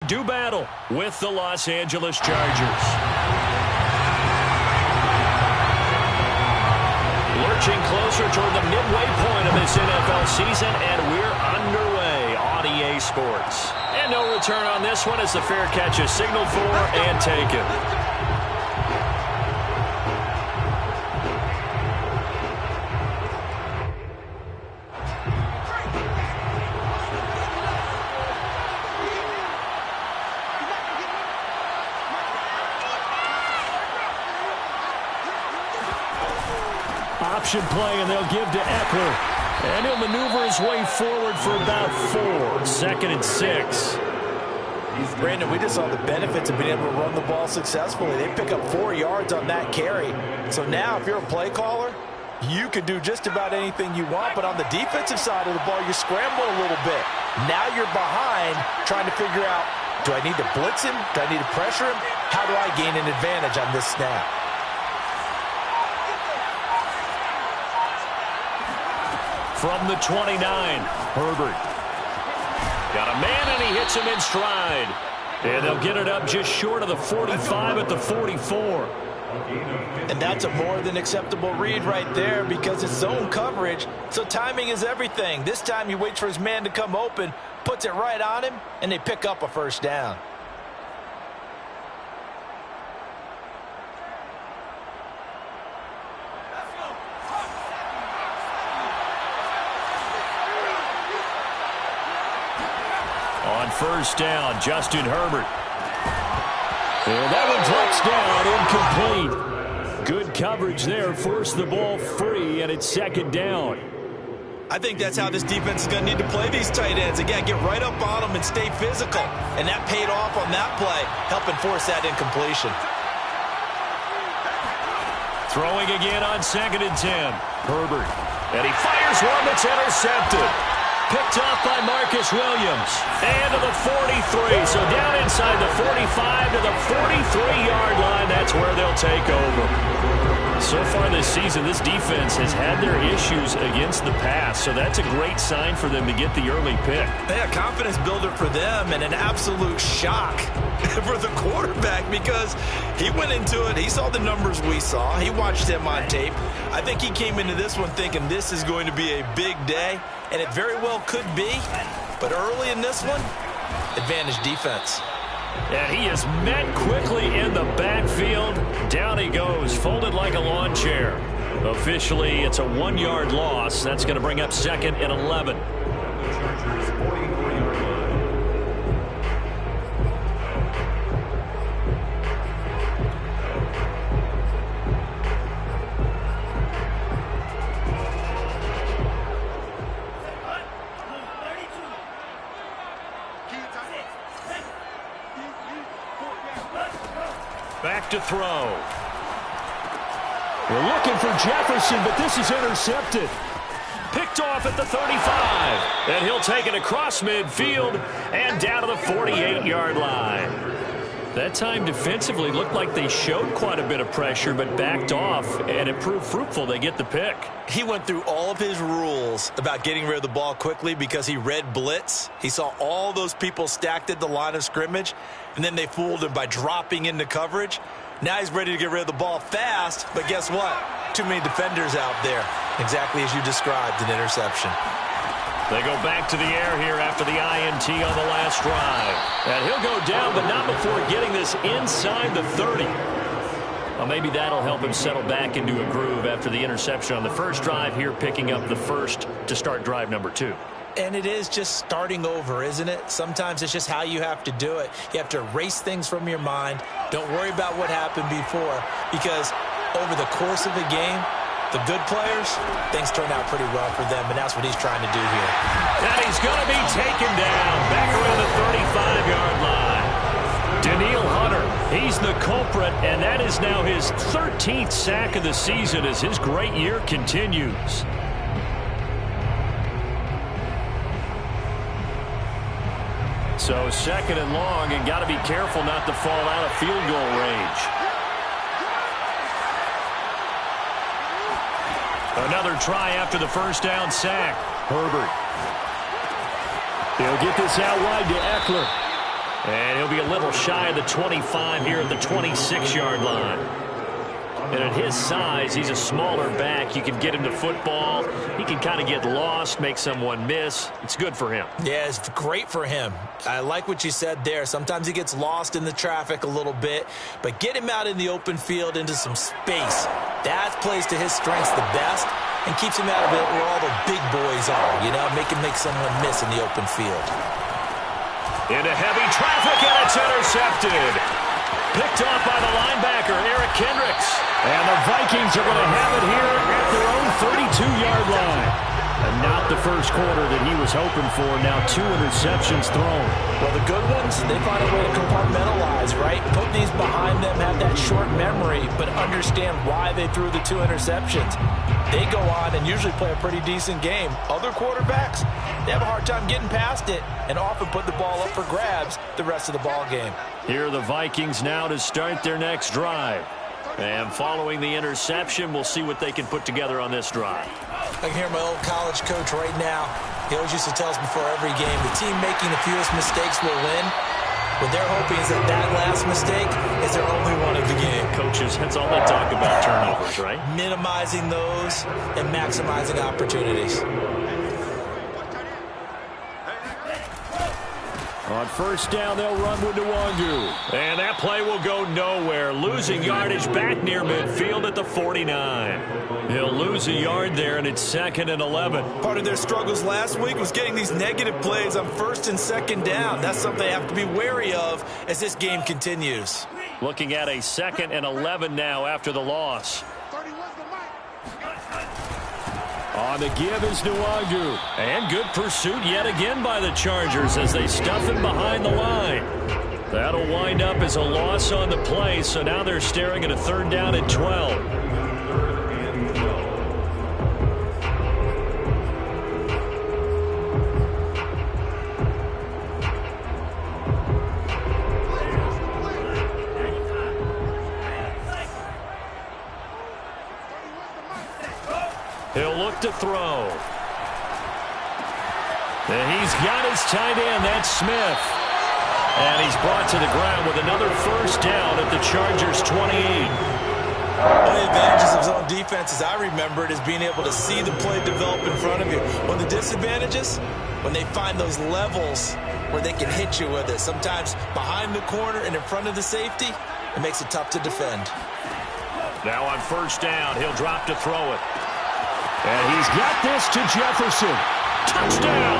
do battle with the Los Angeles Chargers. Lurching closer toward the midway point of this NFL season, and we're underway on EA Sports. And no return on this one as the fair catch is signaled for and taken. Option play, and they'll give to Eckler. And he'll maneuver his way forward for about 4. 2nd and 6. Brandon, we just saw the benefits of being able to run the ball successfully. They pick up 4 yards on that carry. So now if you're a play caller, you can do just about anything you want. But on the defensive side of the ball, you scramble a little bit. Now you're behind trying to figure out, do I need to blitz him? Do I need to pressure him? How do I gain an advantage on this snap? From the 29, Herbert. Got a man, and he hits him in stride. And they'll get it up just short of the 45 at the 44. And that's a more than acceptable read right there because it's zone coverage, so timing is everything. This time he waits for his man to come open, puts it right on him, and they pick up a first down. On first down, Justin Herbert. And that one drops down, incomplete. Good coverage there, forced the ball free, and it's 2nd down. I think that's how this defense is going to need to play these tight ends. Again, get right up on them and stay physical. And that paid off on that play, helping force that incompletion. Throwing again on 2nd and 10. Herbert. And he fires one that's intercepted. Picked off by Marcus Williams. And to the 43. So down inside the 45 to the 43-yard line. That's where they'll take over. So far this season, this defense has had their issues against the pass. So that's a great sign for them to get the early pick. Yeah, confidence builder for them and an absolute shock for the quarterback because he went into it. He saw the numbers we saw. He watched him on tape. I think he came into this one thinking this is going to be a big day. And it very well could be, but early in this one, advantage defense. And he is met quickly in the backfield. Down he goes, folded like a lawn chair. Officially, it's a 1-yard loss. That's going to bring up 2nd and 11. Back to throw. We're looking for Jefferson, but this is intercepted. Picked off at the 35. And he'll take it across midfield and down to the 48-yard line. That time defensively looked like they showed quite a bit of pressure, but backed off, and it proved fruitful. They get the pick. He went through all of his rules about getting rid of the ball quickly because he read blitz. He saw all those people stacked at the line of scrimmage, and then they fooled him by dropping into coverage. Now he's ready to get rid of the ball fast, but guess what? Too many defenders out there. Exactly as you described, an interception. They go back to the air here after the INT on the last drive. And he'll go down, but not before getting this inside the 30. Well, maybe that'll help him settle back into a groove after the interception on the first drive here, picking up the first to start drive number 2. And it is just starting over, isn't it? Sometimes it's just how you have to do it. You have to erase things from your mind. Don't worry about what happened before, because over the course of a game, the good players, things turn out pretty well for them, and that's what he's trying to do here. And he's going to be taken down back around the 35-yard line. Daniil Hunter, he's the culprit, and that is now his 13th sack of the season as his great year continues. So 2nd and long, and got to be careful not to fall out of field goal range. Another try after the first down sack. Herbert. He'll get this out wide to Eckler. And he'll be a little shy of the 25 here at the 26-yard line. And at his size, he's a smaller back. You can get him to football. He can kind of get lost, make someone miss. It's good for him. Yeah, it's great for him. I like what you said there. Sometimes he gets lost in the traffic a little bit, but get him out in the open field into some space. That plays to his strengths the best and keeps him out of it where all the big boys are, you know, make someone miss in the open field. Into heavy traffic, and it's intercepted. Picked off by the linebacker, Eric Kendricks. And the Vikings are going to have it here at their own 32-yard line. And not the first quarter that he was hoping for. Now 2 interceptions thrown. Well, the good ones, they find a way to compartmentalize, right? Put these behind them, have that short memory, but understand why they threw the 2 interceptions. They go on and usually play a pretty decent game. Other quarterbacks, they have a hard time getting past it and often put the ball up for grabs the rest of the ball game. Here are the Vikings now to start their next drive. And following the interception, we'll see what they can put together on this drive. I can hear my old college coach right now. He always used to tell us before every game, the team making the fewest mistakes will win. What they're hoping is that last mistake is their only one of the game. Coaches, that's all they talk about, turnovers, right? Minimizing those and maximizing opportunities. On first down, they'll run with Nwangu. And that play will go nowhere. Losing yardage back near midfield at the 49. He'll lose a yard there, and it's 2nd and 11. Part of their struggles last week was getting these negative plays on 1st and 2nd down. That's something they have to be wary of as this game continues. Looking at a 2nd and 11 now after the loss. On the give is Nwangu. And good pursuit yet again by the Chargers as they stuff him behind the line. That'll wind up as a loss on the play, so now they're staring at a 3rd down and 12. He'll look to throw. And he's got his tight end. That's Smith. And he's brought to the ground with another 1st down at the Chargers' 28. One of the advantages of zone defense, as I remember it, is being able to see the play develop in front of you. One of the disadvantages, when they find those levels where they can hit you with it. Sometimes behind the corner and in front of the safety, it makes it tough to defend. Now on 1st down, he'll drop to throw it. And he's got this to Jefferson. Touchdown!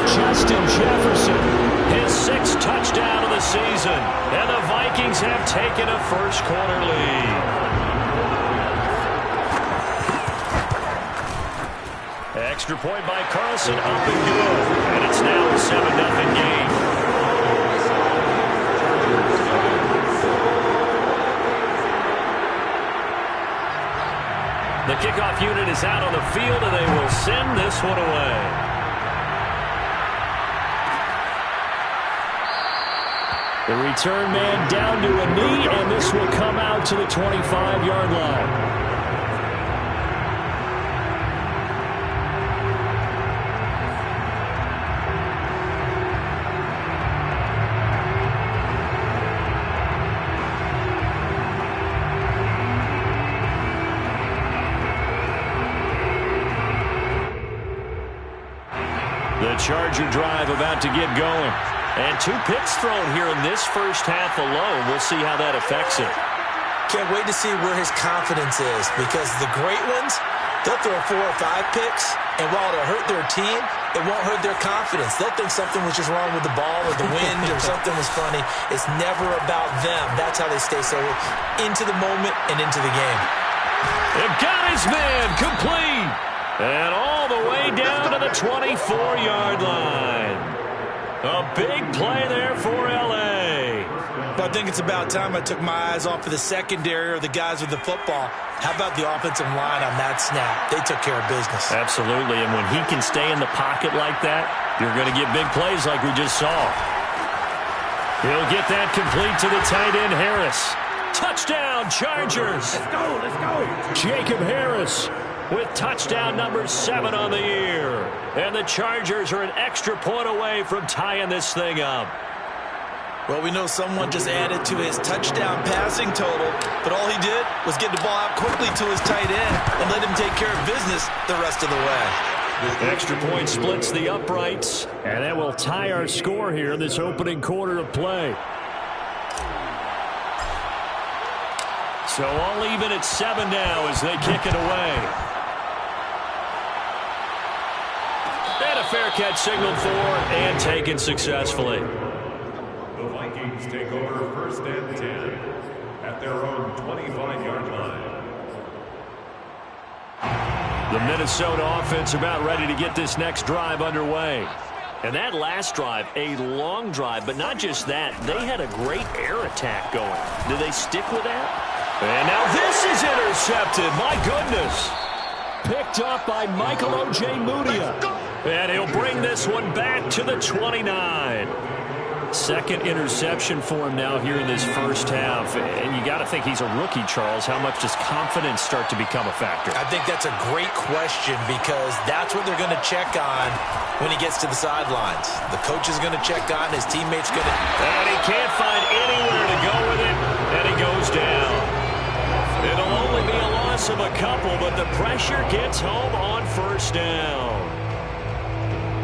Justin Jefferson, his 6th touchdown of the season. And the Vikings have taken a first quarter lead. Extra point by Carlson, up and good. And it's now a 7-0 game. The kickoff unit is out on the field, and they will send this one away. The return man down to a knee, and this will come out to the 25-yard line. The Charger drive about to get going. And 2 picks thrown here in this first half alone. We'll see how that affects him. Can't wait to see where his confidence is, because the great ones, they'll throw 4 or 5 picks, and while it'll hurt their team, it won't hurt their confidence. They'll think something was just wrong with the ball or the wind or something was funny. It's never about them. That's how they stay so into the moment and into the game. They've got his man complete. And all the way down to the 24-yard line. A big play there for L.A. But I think it's about time I took my eyes off of the secondary or the guys with the football. How about the offensive line on that snap? They took care of business. Absolutely, and when he can stay in the pocket like that, you're going to get big plays like we just saw. He'll get that complete to the tight end, Harris. Touchdown, Chargers. Let's go. Jacob Harris with touchdown number 7 on the year. And the Chargers are an extra point away from tying this thing up. Well, we know someone just added to his touchdown passing total, but all he did was get the ball out quickly to his tight end and let him take care of business the rest of the way. Extra point splits the uprights, and that will tie our score here in this opening quarter of play. So all even at 7 now as they kick it away. And a fair catch signaled for and taken successfully. The Vikings take over 1st and 10 at their own 25-yard line. The Minnesota offense about ready to get this next drive underway. And that last drive, a long drive, but not just that. They had a great air attack going. Do they stick with that? And now this is intercepted. My goodness. Picked up by Michael Ojemudia. And he'll bring this one back to the 29. Second interception for him now here in this first half. And you got to think he's a rookie, Charles. How much does confidence start to become a factor? I think that's a great question because that's what they're going to check on when he gets to the sidelines. The coach is going to check on, his teammate's going to... And he can't find anywhere to go with it, and he goes down. It'll only be a loss of a couple, but the pressure gets home on first down.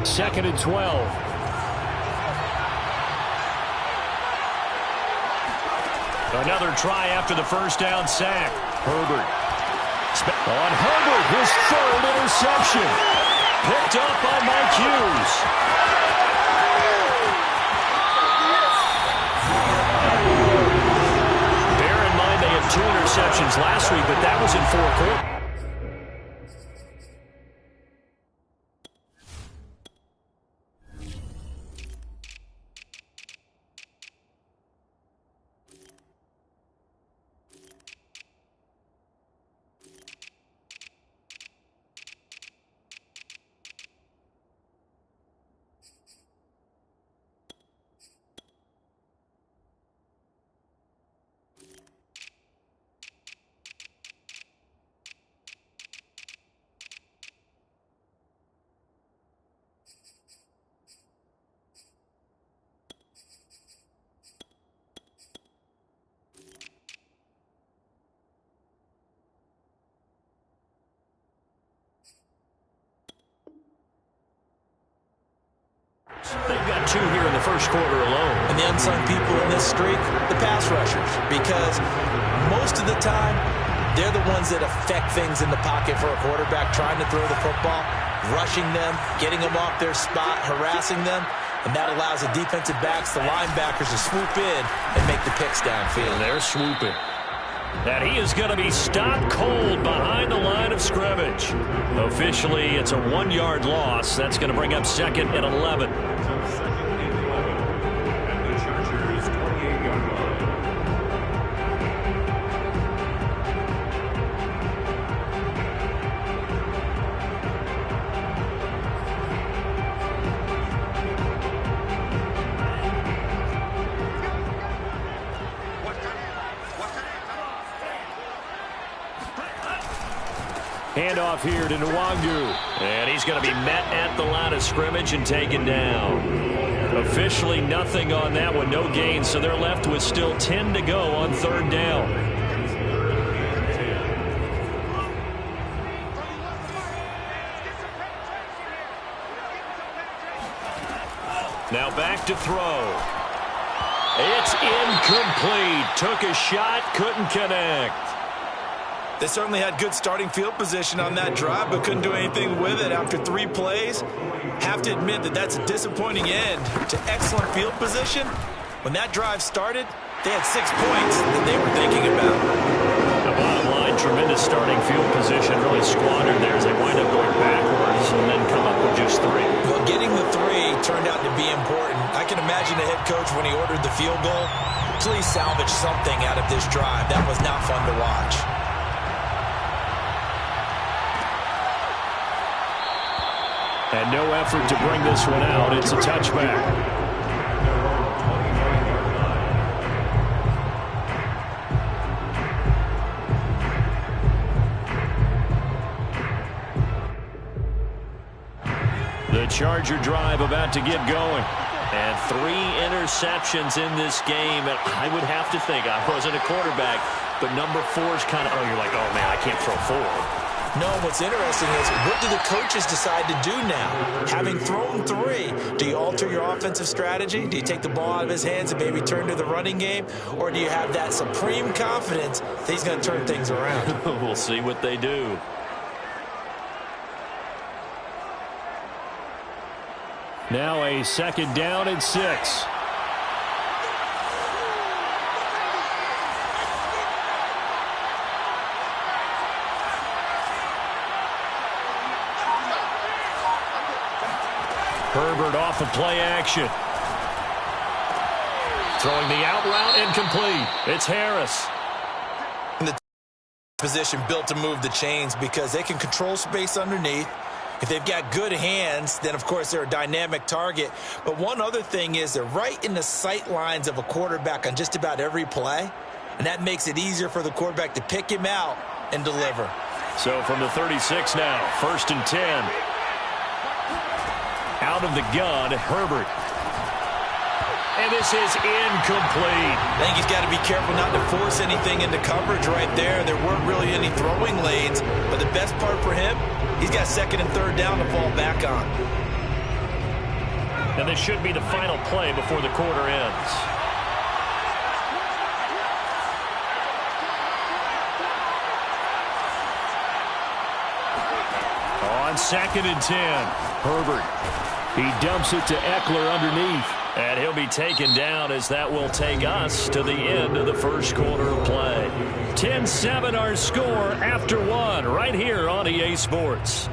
2nd and 12. Another try after the first down sack. Herbert. On Herbert, his 3rd interception. Picked up by Mike Hughes. Bear in mind they had 2 interceptions last week, but that was in 4 quarters. They've got 2 here in the first quarter alone. And the unsung people in this streak, the pass rushers, because most of the time, they're the ones that affect things in the pocket for a quarterback, trying to throw the football, rushing them, getting them off their spot, harassing them, and that allows the defensive backs, the linebackers, to swoop in and make the picks downfield. And they're swooping. And he is going to be stopped cold behind the line of scrimmage. Officially, it's a 1-yard loss. That's going to bring up 2nd and 11. Handoff here to Nwangu. And he's going to be met at the line of scrimmage and taken down. Officially nothing on that one, no gain, so they're left with still 10 to go on 3rd down. Now back to throw. It's incomplete. Took a shot, couldn't connect. They certainly had good starting field position on that drive, but couldn't do anything with it after 3 plays. Have to admit that that's a disappointing end to excellent field position. When that drive started, they had 6 points that they were thinking about. The bottom line, tremendous starting field position, really squandered there as they wind up going backwards and then come up with just 3. Well, getting the 3 turned out to be important. I can imagine the head coach when he ordered the field goal. Please salvage something out of this drive. That was not fun to watch. And no effort to bring this one out. It's a touchback. The Charger drive about to get going. And 3 interceptions in this game. And I would have to think, I wasn't a quarterback, but number 4 is kind of, you're like, oh, man, I can't throw 4. No, what's interesting is, what do the coaches decide to do now? Having thrown 3, do you alter your offensive strategy? Do you take the ball out of his hands and maybe turn to the running game? Or do you have that supreme confidence that he's going to turn things around? We'll see what they do. Now a 2nd down and 6. Herbert off of play action. Throwing the out route incomplete. It's Harris. In the position built to move the chains because they can control space underneath. If they've got good hands, then, of course, they're a dynamic target. But one other thing is they're right in the sight lines of a quarterback on just about every play, and that makes it easier for the quarterback to pick him out and deliver. So from the 36 now, 1st and 10. Out of the gun, Herbert. And this is incomplete. I think he's got to be careful not to force anything into coverage right there. There weren't really any throwing lanes, but the best part for him, he's got 2nd and 3rd down to fall back on. And this should be the final play before the quarter ends. On 2nd and 10, Herbert. He dumps it to Eckler underneath. And he'll be taken down as that will take us to the end of the first quarter of play. 10-7 our score after 1 right here on EA Sports.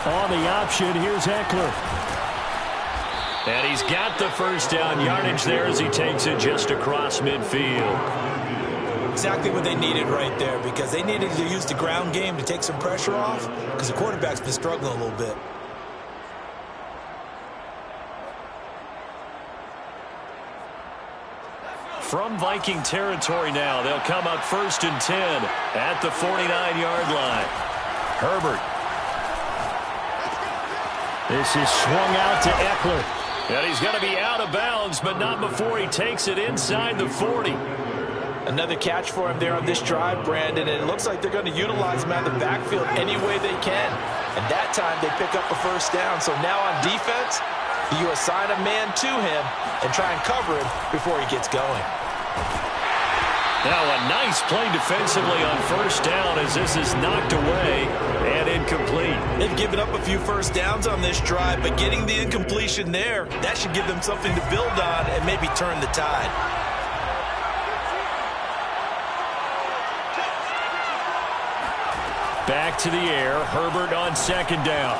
On the option, here's Eckler. And he's got the 1st down yardage there as he takes it just across midfield. Exactly what they needed right there, because they needed to use the ground game to take some pressure off, because the quarterback's been struggling a little bit. From Viking territory now, they'll come up 1st and 10 at the 49-yard line. Herbert. This is swung out to Eckler. And he's going to be out of bounds, but not before he takes it inside the 40. Another catch for him there on this drive, Brandon, and it looks like they're going to utilize him out of the backfield any way they can. And that time they pick up a 1st down. So now on defense, you assign a man to him and try and cover him before he gets going. Now a nice play defensively on 1st down as this is knocked away and incomplete. They've given up a few 1st downs on this drive, but getting the incompletion there, that should give them something to build on and maybe turn the tide. Back to the air, Herbert on 2nd down.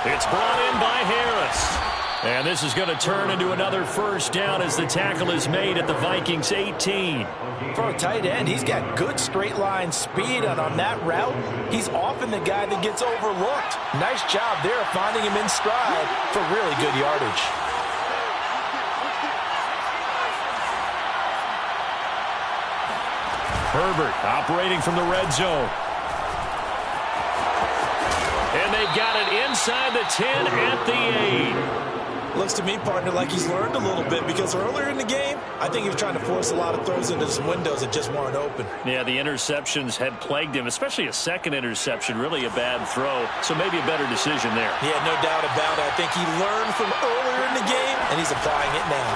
It's brought in by Harris. And this is going to turn into another 1st down as the tackle is made at the Vikings 18. For a tight end, he's got good straight line speed, and on that route, he's often the guy that gets overlooked. Nice job there finding him in stride for really good yardage. Herbert operating from the red zone. And they've got it inside the 10 at the 8. Looks to me, partner, like he's learned a little bit, because earlier in the game, I think he was trying to force a lot of throws into some windows that just weren't open. Yeah, the interceptions had plagued him, especially a 2nd interception, really a bad throw. So maybe a better decision there. Yeah, no doubt about it. I think he learned from earlier in the game, and he's applying it now.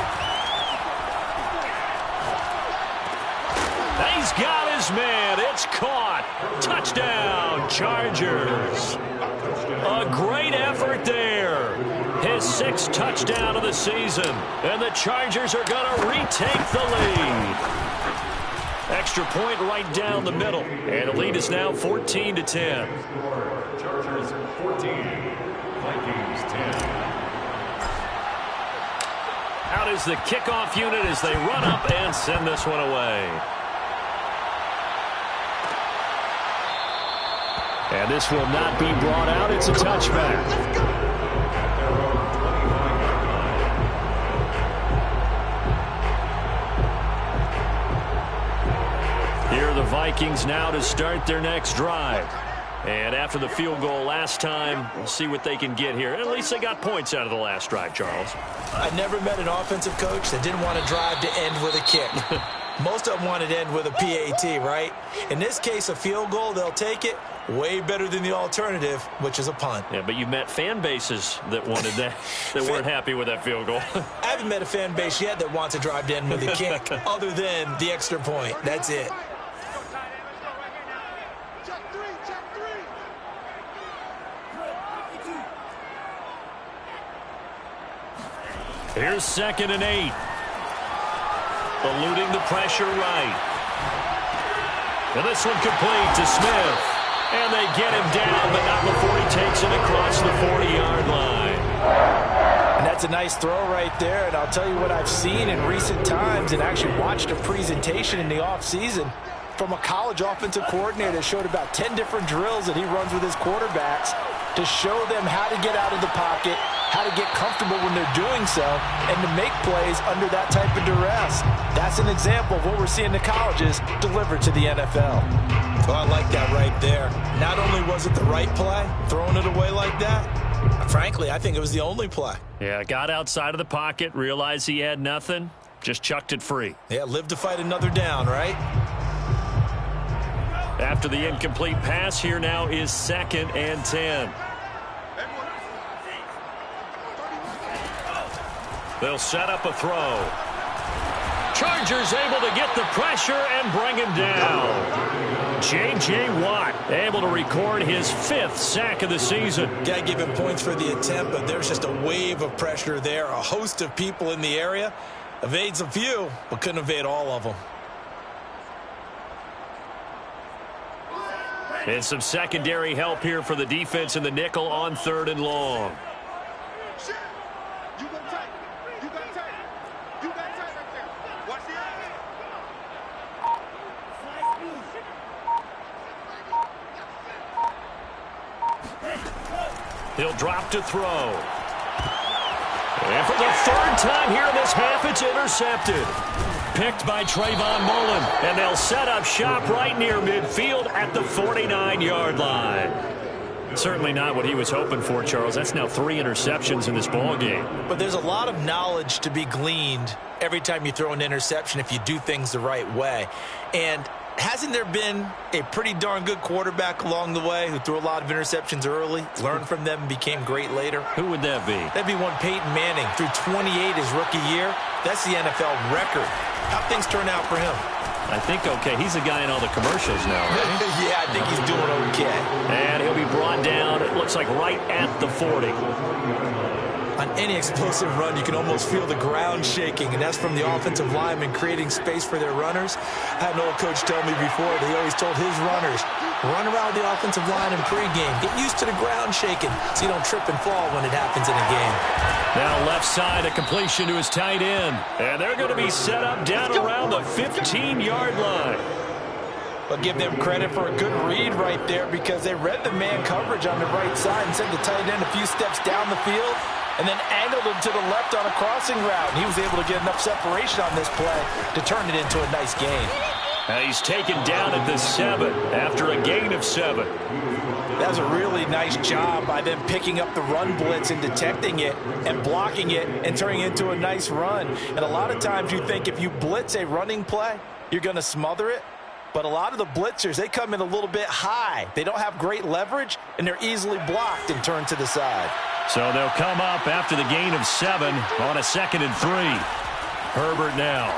He's got his man. It's caught. Touchdown, Chargers. A great effort there. His 6th touchdown of the season. And the Chargers are going to retake the lead. Extra point right down the middle. And the lead is now 14-10. Chargers 14, Vikings 10. Out is the kickoff unit as they run up and send this one away. And this will not be brought out. It's a touchback. Here are the Vikings now to start their next drive. And after the field goal last time, we'll see what they can get here. At least they got points out of the last drive, Charles. I never met an offensive coach that didn't want to drive to end with a kick. Most of them wanted to end with a PAT, right? In this case, a field goal, they'll take it. Way better than the alternative, which is a punt. Yeah, but you met fan bases that wanted that, that weren't happy with that field goal. I haven't met a fan base yet that wants to drive to end with a kick other than the extra point. That's it. Here's 2nd and 8. Eluding the pressure right. And this one complete to Smith. And they get him down, but not before he takes it across the 40-yard line. And that's a nice throw right there. And I'll tell you what I've seen in recent times and actually watched a presentation in the offseason from a college offensive coordinator that showed about 10 different drills that he runs with his quarterbacks to show them how to get out of the pocket, how to get comfortable when they're doing so, and to make plays under that type of duress. That's an example of what we're seeing in the colleges delivered to the NFL. Oh, I like that right there. Not only was it the right play, throwing it away like that, frankly, I think it was the only play. Yeah, got outside of the pocket, realized he had nothing, just chucked it free. Yeah, live to fight another down, right? After the incomplete pass, here now is 2nd and 10. They'll set up a throw. Chargers able to get the pressure and bring him down. J.J. Watt able to record his 5th sack of the season. Got to give him points for the attempt, but there's just a wave of pressure there. A host of people in the area. Evades a few, but couldn't evade all of them. And some secondary help here for the defense in the nickel on 3rd and long. He'll drop to throw. And for the 3rd time here in this half, it's intercepted. Picked by Trayvon Mullen. And they'll set up shop right near midfield at the 49-yard line. Certainly not what he was hoping for, Charles. That's now 3 interceptions in this ball game. But there's a lot of knowledge to be gleaned every time you throw an interception if you do things the right way. And hasn't there been a pretty darn good quarterback along the way who threw a lot of interceptions early, learned from them, and became great later? Who would that be? That'd be one Peyton Manning. Threw 28 his rookie year. That's the NFL record. How'd things turn out for him? I think okay. He's the guy in all the commercials now, right? Yeah, I think he's doing okay. And he'll be brought down, it looks like right at the 40. On any explosive run, you can almost feel the ground shaking, and that's from the offensive linemen creating space for their runners. I had an old coach tell me before that he always told his runners, run around the offensive line in pregame. Get used to the ground shaking so you don't trip and fall when it happens in a game. Now left side, a completion to his tight end. And they're going to be set up down around the 15-yard line. But give them credit for a good read right there because they read the man coverage on the right side and sent the tight end a few steps down the field and then angled him to the left on a crossing route. And he was able to get enough separation on this play to turn it into a nice gain. He's taken down at the 7 after a gain of 7. That was a really nice job by them picking up the run blitz and detecting it and blocking it and turning it into a nice run. And a lot of times you think if you blitz a running play, you're going to smother it. But a lot of the blitzers, they come in a little bit high. They don't have great leverage, and they're easily blocked and turned to the side. So they'll come up after the gain of 7 on a 2nd and 3. Herbert now.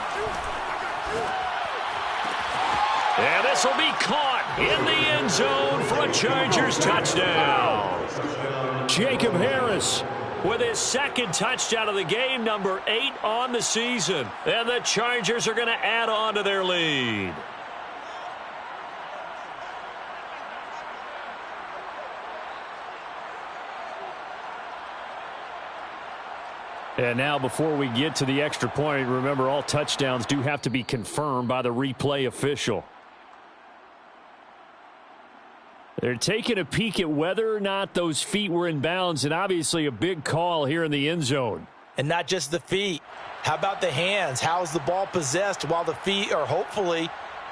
And this will be caught in the end zone for a Chargers touchdown. Jacob Harris with his 2nd touchdown of the game, number 8 on the season. And the Chargers are going to add on to their lead. And now before we get to the extra point, remember all touchdowns do have to be confirmed by the replay official. They're taking a peek at whether or not those feet were in bounds, and obviously a big call here in the end zone. And not just the feet. How about the hands? How is the ball possessed while the feet are hopefully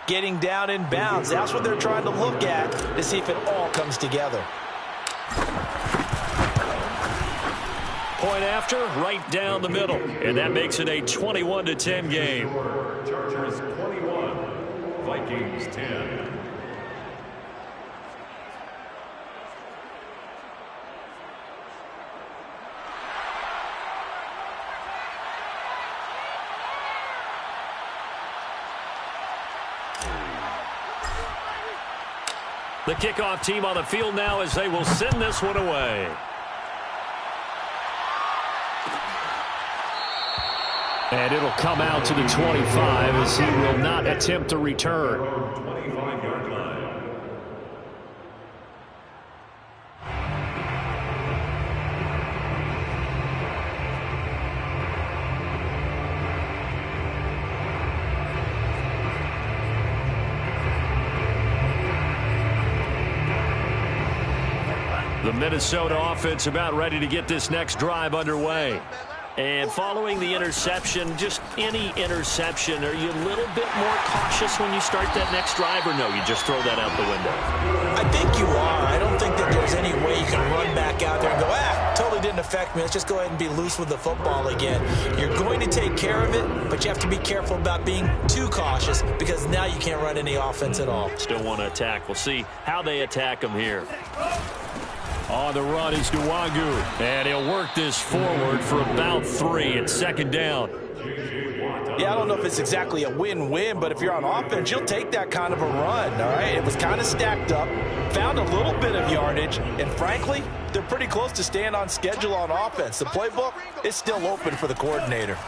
getting down in bounds? That's what they're trying to look at to see if it all comes together. Point after, right down the middle. And that makes it a 21-10 game. Chargers 21, Vikings 10. The kickoff team on the field now as they will send this one away. And it'll come out to the 25 as he will not attempt to return. 25-yard line. The Minnesota offense about ready to get this next drive underway. And following the interception, just any interception, are you a little bit more cautious when you start that next drive, or no, you just throw that out the window? I think you are. I don't think that there's any way you can run back out there and go, totally didn't affect me. Let's just go ahead and be loose with the football again. You're going to take care of it, but you have to be careful about being too cautious because now you can't run any offense at all. Still want to attack. We'll see how they attack them here. On the run is Nwangu, and he'll work this forward for about 3. It's second down. Yeah, I don't know if it's exactly a win-win, but if you're on offense, you'll take that kind of a run, all right? It was kind of stacked up, found a little bit of yardage, and frankly, they're pretty close to staying on schedule on offense. The playbook is still open for the coordinator.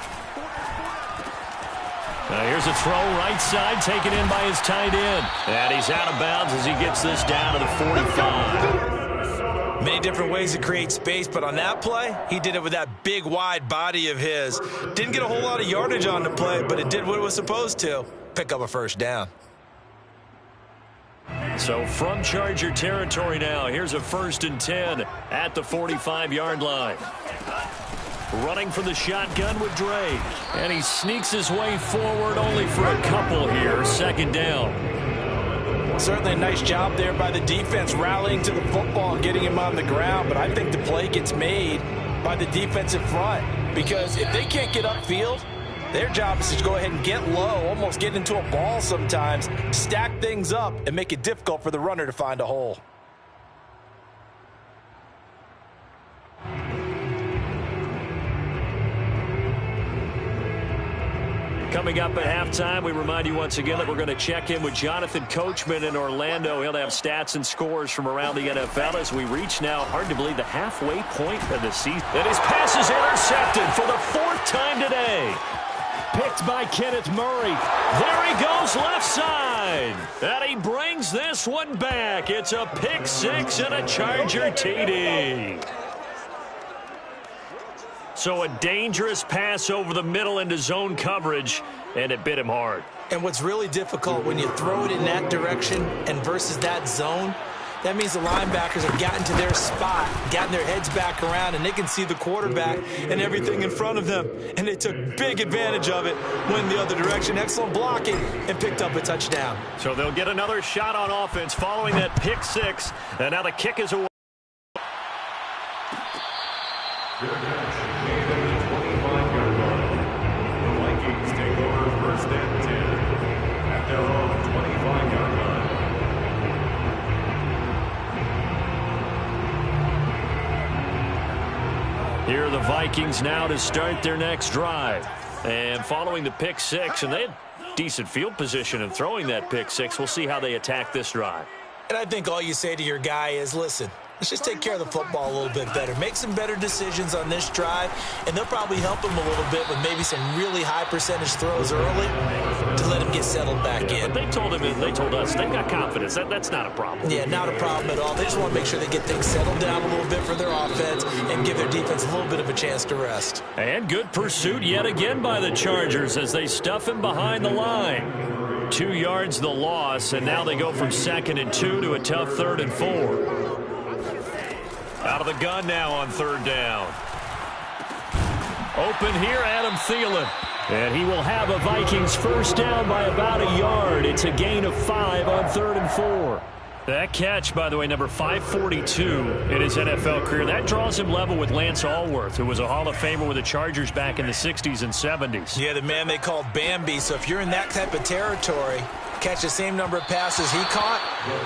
Now here's a throw right side taken in by his tight end. And he's out of bounds as he gets this down to the 45. Many different ways to create space, but on that play, he did it with that big, wide body of his. Didn't get a whole lot of yardage on the play, but it did what it was supposed to. Pick up a first down. So from Charger territory now, here's a 1st and 10 at the 45-yard line. Running from the shotgun with Drake. And he sneaks his way forward only for a couple here. Second down. Certainly a nice job there by the defense rallying to the football and getting him on the ground. But I think the play gets made by the defensive front. Because if they can't get upfield, their job is to go ahead and get low, almost get into a ball sometimes, stack things up, and make it difficult for the runner to find a hole. Coming up at halftime, we remind you once again that we're going to check in with Jonathan Coachman in Orlando. He'll have stats and scores from around the NFL as we reach now, hard to believe, the halfway point of the season. And his pass is intercepted for the 4th time today. Picked by Kenneth Murray. There he goes left side. And he brings this one back. It's a pick 6 and a Charger TD. So a dangerous pass over the middle into zone coverage, and it bit him hard. And what's really difficult when you throw it in that direction and versus that zone, that means the linebackers have gotten to their spot, gotten their heads back around, and they can see the quarterback and everything in front of them. And they took big advantage of it, went the other direction, excellent blocking, and picked up a touchdown. So they'll get another shot on offense following that pick 6, and now the kick is away. Here are the Vikings now to start their next drive. And following the pick 6, and they had decent field position in throwing that pick 6. We'll see how they attack this drive. And I think all you say to your guy is, listen, let's just take care of the football a little bit better. Make some better decisions on this drive, and they'll probably help him a little bit with maybe some really high percentage throws early to let him get settled back in. But they told us they've got confidence. That's not a problem. Yeah, not a problem at all. They just want to make sure they get things settled down a little bit for their offense and give their defense a little bit of a chance to rest. And good pursuit yet again by the Chargers as they stuff him behind the line. 2 yards the loss, and now they go from 2nd and 2 to a tough 3rd and 4. Out of the gun now on 3rd down. Open here, Adam Thielen. And he will have a Vikings first down by about a yard. It's a gain of 5 on 3rd and 4. That catch, by the way, number 542 in his NFL career, that draws him level with Lance Allworth, who was a Hall of Famer with the Chargers back in the 60s and 70s. Yeah, the man they called Bambi. So if you're in that type of territory, catch the same number of passes he caught,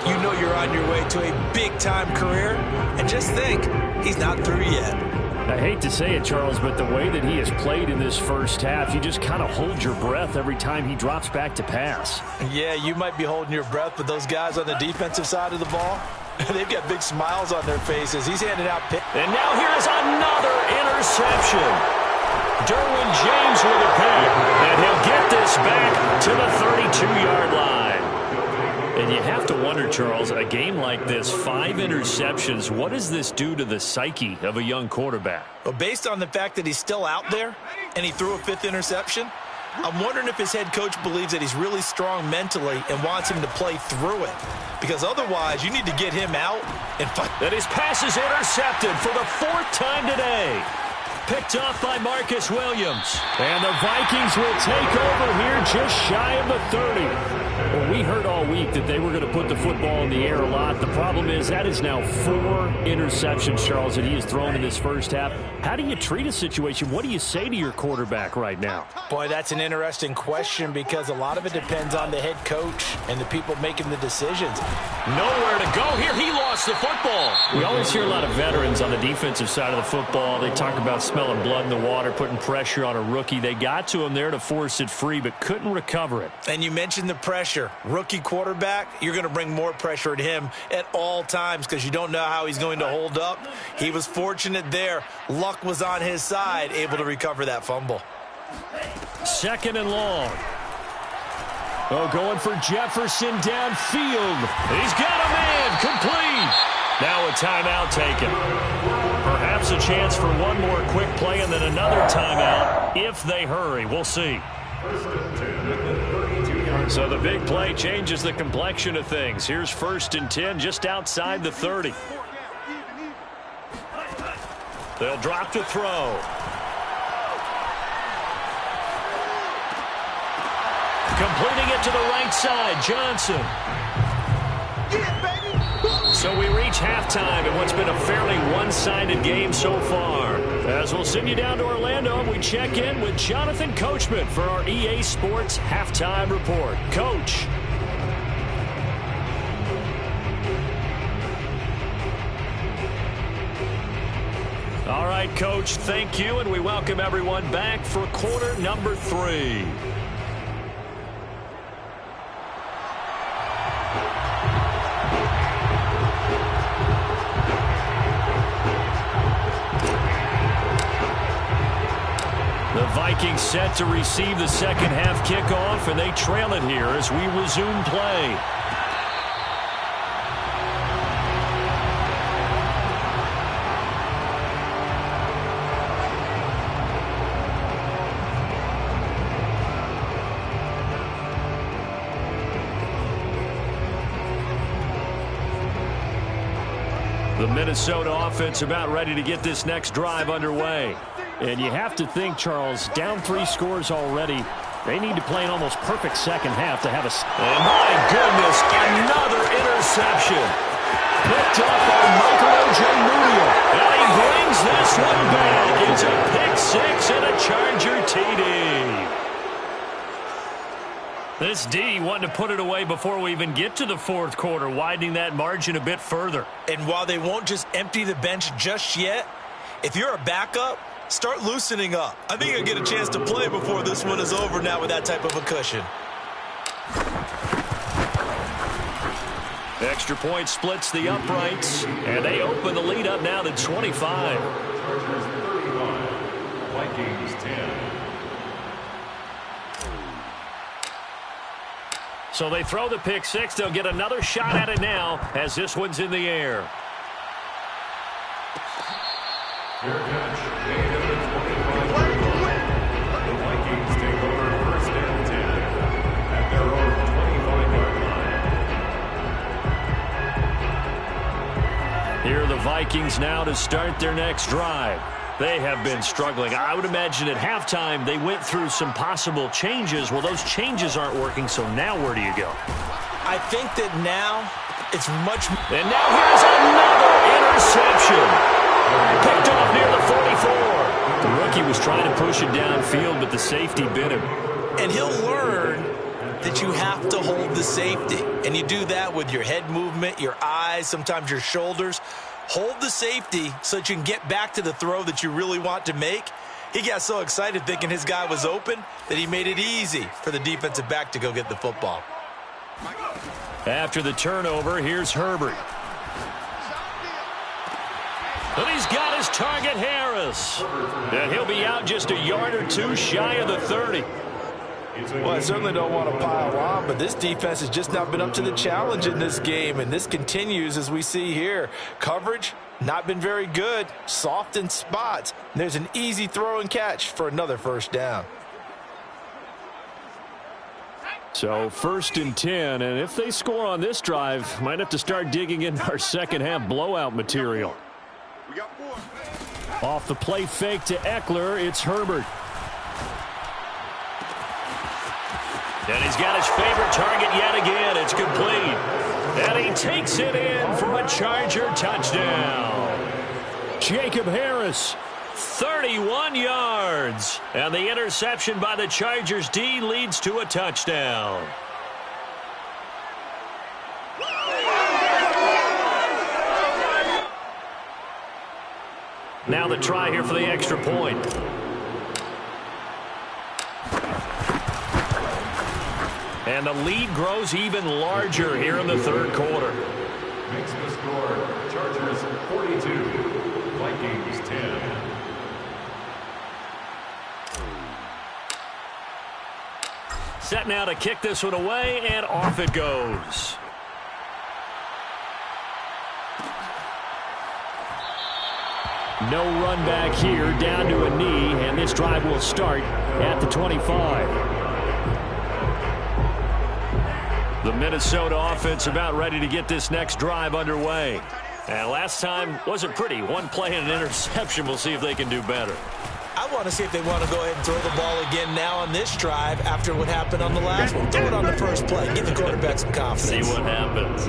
you know you're on your way to a big-time career. And just think, he's not through yet. I hate to say it, Charles, but the way that he has played in this first half, you just kind of hold your breath every time he drops back to pass. Yeah, you might be holding your breath, but those guys on the defensive side of the ball, they've got big smiles on their faces. He's handing out picks. And now here is another interception. Derwin James with a pick, and he'll get this back to the 32-yard line. And you have to wonder, Charles, a game like this, 5 interceptions, what does this do to the psyche of a young quarterback? Well, based on the fact that he's still out there and he threw a 5th interception, I'm wondering if his head coach believes that he's really strong mentally and wants him to play through it. Because otherwise, you need to get him out and fight. And his pass is intercepted for the 4th time today. Picked off by Marcus Williams. And the Vikings will take over here just shy of the 30. Well, we heard all week that they were going to put the football in the air a lot. The problem is that is now 4 interceptions, Charles, that he has thrown in this first half. How do you treat a situation? What do you say to your quarterback right now? Boy, that's an interesting question because a lot of it depends on the head coach and the people making the decisions. Nowhere to go here. He lost the football. We always hear a lot of veterans on the defensive side of the football. They talk about smelling blood in the water, putting pressure on a rookie. They got to him there to force it free, but couldn't recover it. And you mentioned the pressure. Rookie quarterback, you're going to bring more pressure at him at all times because you don't know how he's going to hold up. He was fortunate there. Luck was on his side, able to recover that fumble. 2nd and long. Oh, going for Jefferson downfield. He's got a man complete. Now a timeout taken. Perhaps a chance for one more quick play and then another timeout if they hurry. We'll see. So the big play changes the complexion of things. Here's 1st and 10 just outside the 30. They'll drop to throw. Completing it to the right side, Johnson. So we reach halftime in what's been a fairly one-sided game so far. As we'll send you down to Orlando, we check in with Jonathan Coachman for our EA Sports Halftime Report. Coach. All right, Coach, thank you, and we welcome everyone back for quarter number 3. The Vikings set to receive the second half kickoff, and they trail it here as we resume play. The Minnesota offense about ready to get this next drive underway. And you have to think, Charles, down 3 scores already. They need to play an almost perfect second half to have a... And my goodness, another interception. Picked up by Michael Ojemudia. And he brings this one back. It's a pick 6 and a Charger TD. This D wanting to put it away before we even get to the 4th quarter, widening that margin a bit further. And while they won't just empty the bench just yet, if you're a backup, start loosening up. I think you'll get a chance to play before this one is over now with that type of a cushion. Extra point splits the uprights, and they open the lead up now to 25. Chargers 35, Vikings 10. So they throw the pick six. They'll get another shot at it now as this one's in the air. Fair catch. Made at the 25-yard line. The Vikings take over first and 10 at their own 25-yard line. Here are the Vikings now to start their next drive. They have been struggling. I would imagine at halftime they went through some possible changes. Well, those changes aren't working, so now where do you go? I think that now it's much... And now here's another interception. Picked off near the 44. The rookie was trying to push it downfield, but the safety bit him. And he'll learn that you have to hold the safety. And you do that with your head movement, your eyes, sometimes your shoulders. Hold the safety so that you can get back to the throw that you really want to make. He got so excited thinking his guy was open that he made it easy for the defensive back to go get the football. After the turnover, here's Herbert. And he's got his target, Harris. And he'll be out just a yard or two shy of the 30. Well, I certainly don't want to pile on, but this defense has just not been up to the challenge in this game, and this continues as we see here. Coverage, not been very good, soft in spots. And there's an easy throw and catch for another first down. So 1st and 10, and if they score on this drive, might have to start digging into our second half blowout material. Off the play fake to Eckler, it's Herbert. And he's got his favorite target yet again. It's complete. And he takes it in for a Charger touchdown. Jacob Harris, 31 yards. And the interception by the Chargers D leads to a touchdown. Now the try here for the extra point. And the lead grows even larger here in the third quarter. Makes the score Chargers 42, Vikings 10. Set now to kick this one away, and off it goes. No run back here, down to a knee, and this drive will start at the 25. The Minnesota offense about ready to get this next drive underway. And last time wasn't pretty. One play and an interception. We'll see if they can do better. I want to see if they want to go ahead and throw the ball again now on this drive after what happened on the last one. Throw it on the first play. Give the quarterback some confidence. See what happens.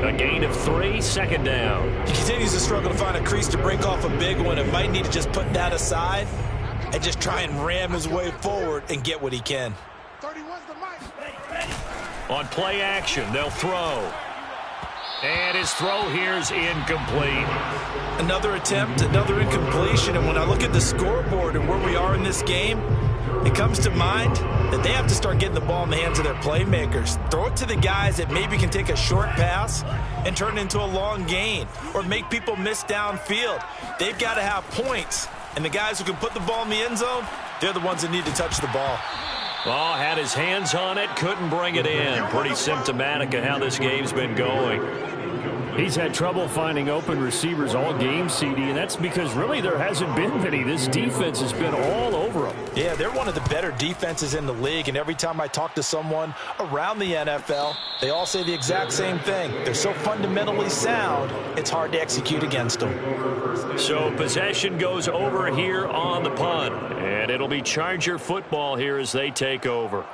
A gain of 3, second down. He continues to struggle to find a crease to break off a big one. It might need to just put that aside and just try and ram his way forward and get what he can. On play action, they'll throw. And his throw here's incomplete. Another attempt, another incompletion. And when I look at the scoreboard and where we are in this game, it comes to mind that they have to start getting the ball in the hands of their playmakers. Throw it to the guys that maybe can take a short pass and turn it into a long gain or make people miss downfield. They've got to have points. And the guys who can put the ball in the end zone, they're the ones that need to touch the ball. Oh, had his hands on it, couldn't bring it in. Pretty symptomatic of how this game's been going. He's had trouble finding open receivers all game, CD, and that's because really there hasn't been many. This defense has been all over them. Yeah, they're one of the better defenses in the league, and every time I talk to someone around the NFL, they all say the exact same thing. They're so fundamentally sound, it's hard to execute against them. So possession goes over here on the punt, and it'll be Charger football here as they take over.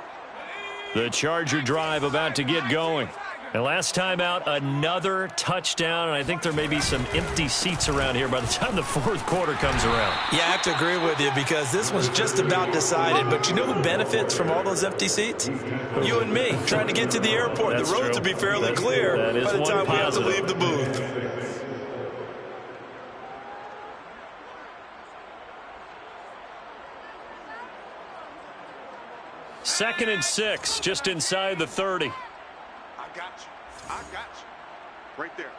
The Charger drive about to get going. And last time out, another touchdown, and I think there may be some empty seats around here by the time the fourth quarter comes around. Yeah, I have to agree with you because this one's just about decided. But you know who benefits from all those empty seats? You and me, trying to get to the airport. That's the roads true. will be fairly clear by the time we have to leave the booth. Second and 6, just inside the 30. I got you. Right there.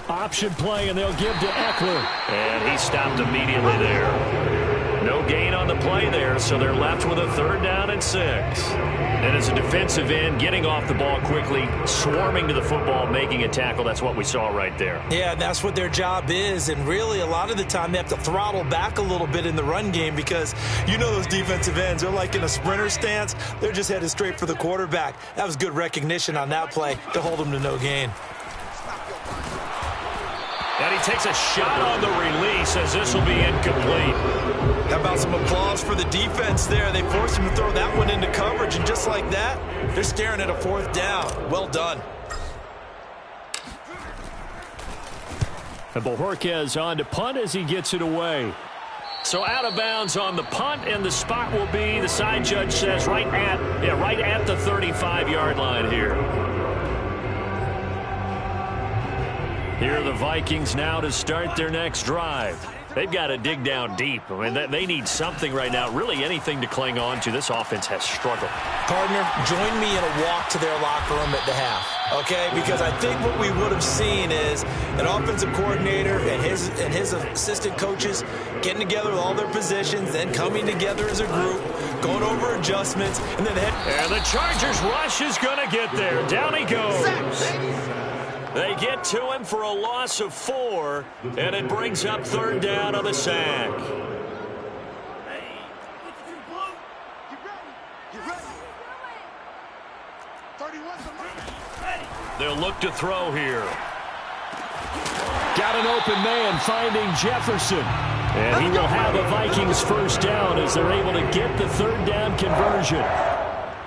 Option play, and they'll give to Eckler. And he stopped immediately there. No gain on the play there, so they're left with a 3rd down and 6. And as a defensive end, getting off the ball quickly, swarming to the football, making a tackle, that's what we saw right there. Yeah, that's what their job is, and really a lot of the time they have to throttle back a little bit in the run game because you know those defensive ends, they're like in a sprinter stance. They're just headed straight for the quarterback. That was good recognition on that play to hold them to no gain. And he takes a shot on the release as this will be incomplete. How about some applause for the defense there? They forced him to throw that one into coverage, and just like that, they're staring at a 4th down. Well done. And Bojorquez on to punt as he gets it away. So out of bounds on the punt, and the spot will be, the side judge says, right at the 35-yard line here. Here are the Vikings now to start their next drive. They've got to dig down deep. I mean, they need something right now, really anything to cling on to. This offense has struggled. Partner, join me in a walk to their locker room at the half, okay? Because I think what we would have seen is an offensive coordinator and his assistant coaches getting together with all their positions, then coming together as a group, going over adjustments, and then And the Chargers rush is going to get there. Down he goes. They get to him for a loss of 4, and it brings up 3rd down on the sack. They'll look to throw here. Got an open man finding Jefferson. And he will have a Vikings 1st down as they're able to get the 3rd down conversion.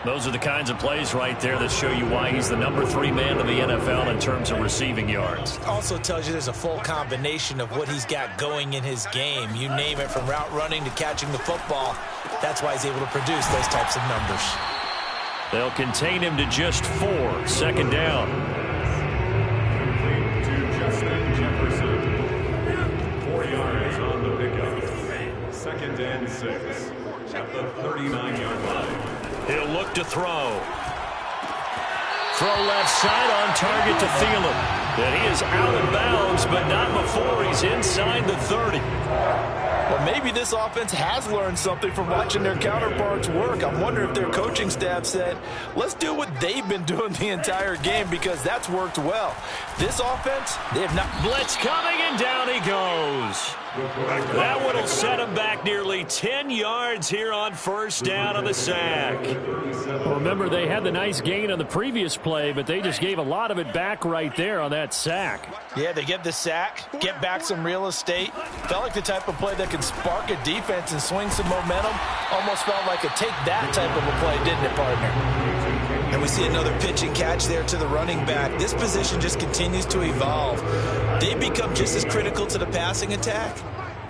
Those are the kinds of plays right there that show you why he's the number 3 man in the NFL in terms of receiving yards. Also tells you there's a full combination of what he's got going in his game. You name it, from route running to catching the football. That's why he's able to produce those types of numbers. They'll contain him to just 4. 2nd down. Complete to Justin Jefferson. 4 yards on the pickup. 2nd and 6 at the 39-yard line. He'll look to throw. Throw left side on target to Thielen. And he is out of bounds, but not before he's inside the 30. Well, maybe this offense has learned something from watching their counterparts work. I wonder if their coaching staff said, let's do what they've been doing the entire game, because that's worked well. This offense, they have not. Blitz coming, and down he goes. That one will set him back nearly 10 yards here on 1st down on the sack. Well, remember, they had the nice gain on the previous play, but they just gave a lot of it back right there on that sack. Yeah, they get the sack, get back some real estate. Felt like the type of play that can spark a defense and swing some momentum. Almost felt like a take that type of a play, didn't it, partner? And we see another pitch and catch there to the running back. This position just continues to evolve. They become just as critical to the passing attack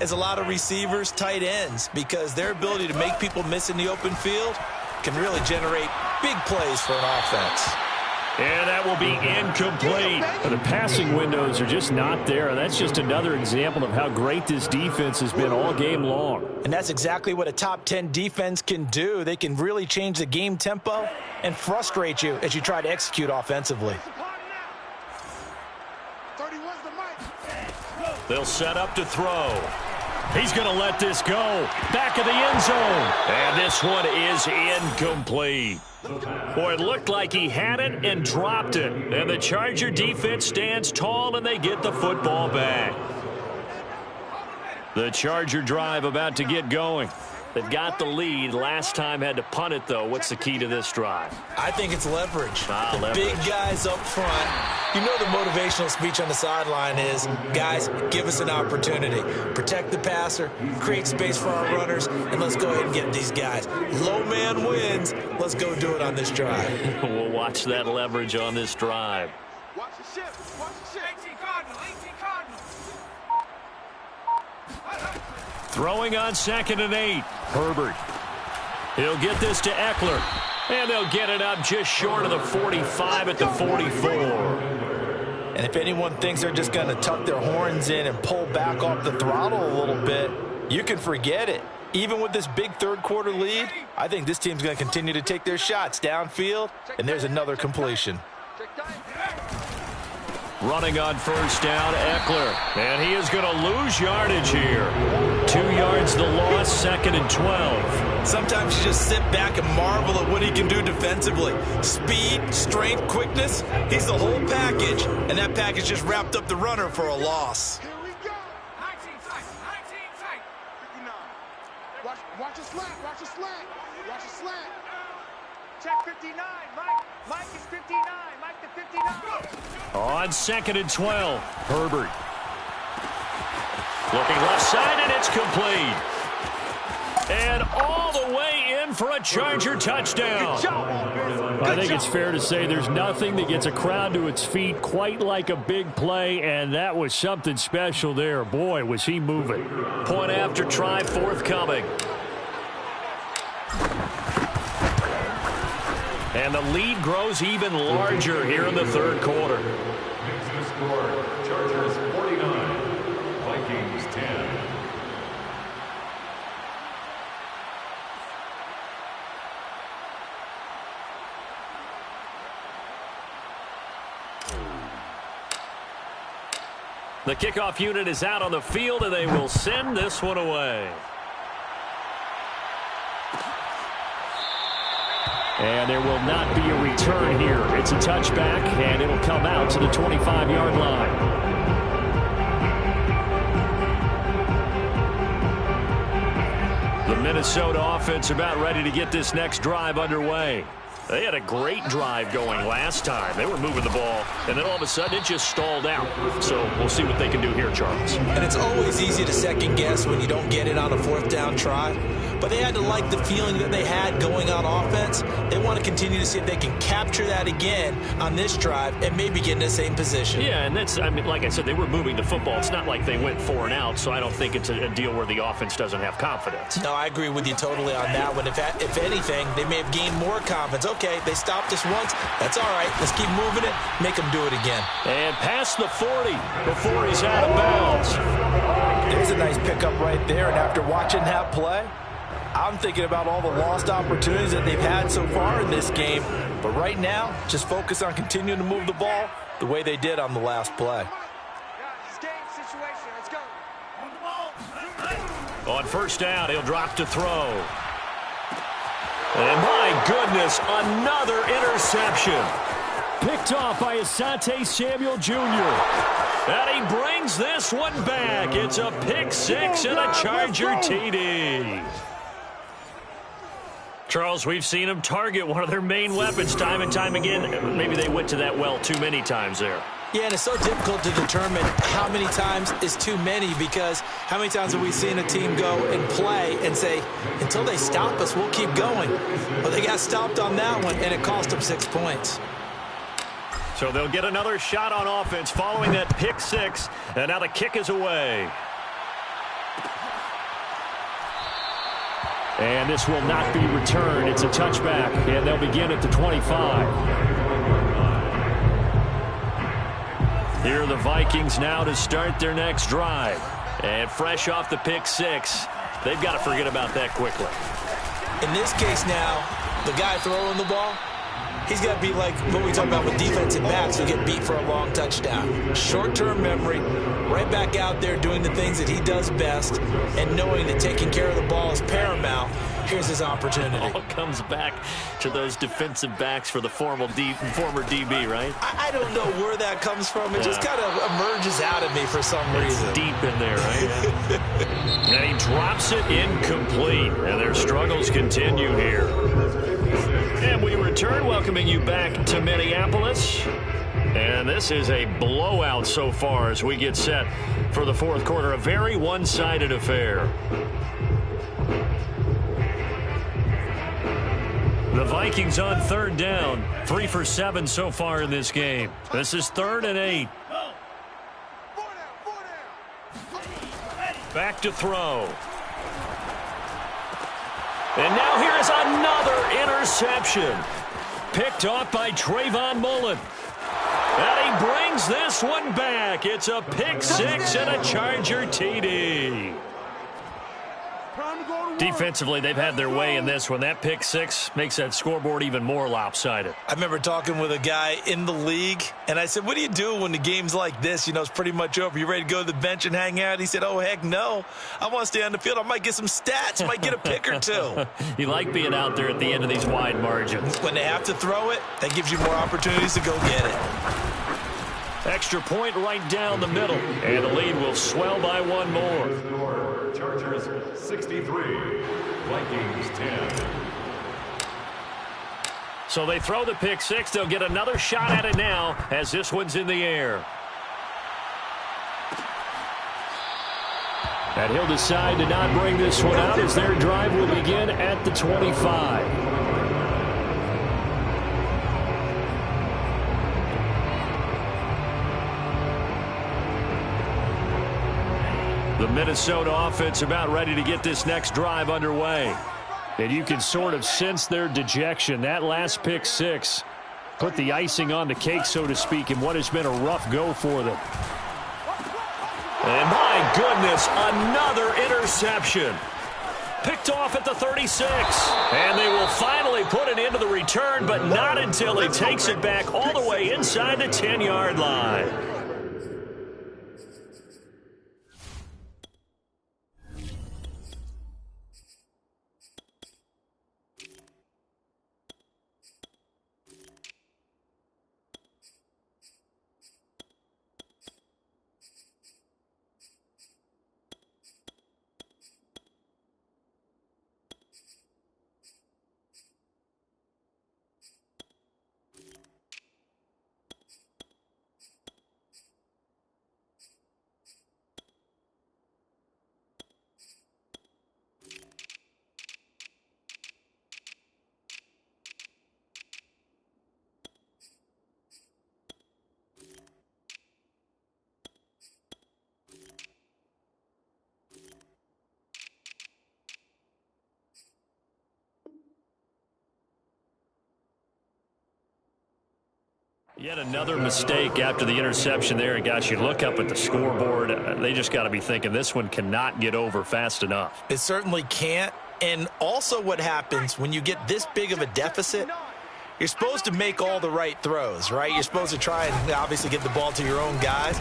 as a lot of receivers, tight ends, because their ability to make people miss in the open field can really generate big plays for an offense. And that will be incomplete. The passing windows are just not there. That's just another example of how great this defense has been all game long. And that's exactly what a top 10 defense can do. They can really change the game tempo and frustrate you as you try to execute offensively. They'll set up to throw. He's going to let this go. Back of the end zone. And this one is incomplete. Boy, it looked like he had it and dropped it. And the Charger defense stands tall, and they get the football back. The Charger drive about to get going. They've got the lead. Last time had to punt it, though. What's the key to this drive? I think it's leverage. Leverage. Big guys up front. You know the motivational speech on the sideline is, guys, give us an opportunity. Protect the passer, create space for our runners, and let's go ahead and get these guys. Low man wins. Let's go do it on this drive. We'll watch that leverage on this drive. Watch the shift. Watch the shift. 18 Cardinal. 18 Cardinal. Throwing on 2nd and 8. Herbert. He'll get this to Eckler. And they'll get it up just short of the 45 at the 44. And if anyone thinks they're just going to tuck their horns in and pull back off the throttle a little bit, you can forget it. Even with this big third-quarter lead, I think this team's going to continue to take their shots downfield, and there's another completion. Running on first down, Eckler. And he is going to lose yardage here. 2 yards the loss, 2nd and 12. Sometimes you just sit back and marvel at what he can do defensively. Speed, strength, quickness, he's the whole package. And that package just wrapped up the runner for a loss. Here we go. High team fight. High team fight. 59. Watch a slant. Watch a slant. Watch a slant. Check 59. Mike is 59. Mike to 59. On 2nd and 12, Herbert. Looking left side, and it's complete. And all the way in for a Charger touchdown. I think it's fair to say there's nothing that gets a crowd to its feet quite like a big play, and that was something special there. Boy, was he moving. Point after try forthcoming. And the lead grows even larger here in the third quarter. Next to score, Chargers 49, Vikings 10. The kickoff unit is out on the field, and they will send this one away. And there will not be a return here. It's a touchback, and it'll come out to the 25-yard line. The Minnesota offense about ready to get this next drive underway. They had a great drive going last time. They were moving the ball, and then all of a sudden it just stalled out. So we'll see what they can do here, Charles. And it's always easy to second guess when you don't get it on a 4th down try. But they had to like the feeling that they had going on offense. They want to continue to see if they can capture that again on this drive and maybe get in the same position. Yeah, and that's, I mean, like I said, they were moving the football. It's not like they went 4 and out, so I don't think it's a deal where the offense doesn't have confidence. No, I agree with you totally on that one. If anything, they may have gained more confidence. Okay, they stopped us once. That's all right. Let's keep moving it. Make them do it again. And past the 40 before he's out of bounds. There's a nice pickup right there, and after watching that play, I'm thinking about all the lost opportunities that they've had so far in this game. But right now, just focus on continuing to move the ball the way they did on the last play. This game situation. Let's go. On first down, he'll drop to throw. And my goodness, another interception. Picked off by Asante Samuel Jr. And he brings this one back. It's a pick six and a Charger TD. Charles, we've seen them target one of their main weapons time and time again. Maybe they went to that well too many times there. Yeah, and it's so difficult to determine how many times is too many, because how many times have we seen a team go and play and say, until they stop us, we'll keep going. Well, they got stopped on that one, and it cost them 6 points. So they'll get another shot on offense following that pick six, and now the kick is away. And this will not be returned. It's a touchback, and they'll begin at the 25. Here are the Vikings now to start their next drive. And fresh off the pick six, they've got to forget about that quickly. In this case now, the guy throwing the ball, he's got to be like what we talk about with defensive backs who get beat for a long touchdown. Short-term memory, right back out there doing the things that he does best, and knowing that taking care of the ball is paramount. Here's his opportunity. All comes back to those defensive backs for the former DB, right? I don't know where that comes from. It just kind of emerges out of me for some reason. It's deep in there, right? And he drops it incomplete, and their struggles continue here. And we return, welcoming you back to Minneapolis. And this is a blowout so far as we get set for the fourth quarter. A very one-sided affair. The Vikings on third down. 3 for 7 so far in this game. This is 3rd and 8. Back to throw. And now here is another interception. Picked off by Trayvon Mullen. And he brings this one back. It's a pick six and a Charger TD. Defensively, they've had their way in this one. That pick six makes that scoreboard even more lopsided. I remember talking with a guy in the league, and I said, what do you do when the game's like this? You know, it's pretty much over. You ready to go to the bench and hang out? He said, oh, heck no. I want to stay on the field. I might get some stats. Might get a pick or two. You like being out there at the end of these wide margins. When they have to throw it, that gives you more opportunities to go get it. Extra point right down the middle, and the lead will swell by one more. Chargers 63, Vikings 10. So they throw the pick six. They'll get another shot at it now as this one's in the air. And he'll decide to not bring this one out as their drive will begin at the 25. The Minnesota offense about ready to get this next drive underway. And you can sort of sense their dejection. That last pick six put the icing on the cake, so to speak, in what has been a rough go for them. And my goodness, another interception. Picked off at the 36. And they will finally put it into the return, but not until he takes it back all the way inside the 10-yard line. Yet another mistake after the interception there. And gosh, you look up at the scoreboard, they just got to be thinking this one cannot get over fast enough. It certainly can't. And also what happens when you get this big of a deficit, you're supposed to make all the right throws, right? You're supposed to try and obviously get the ball to your own guys.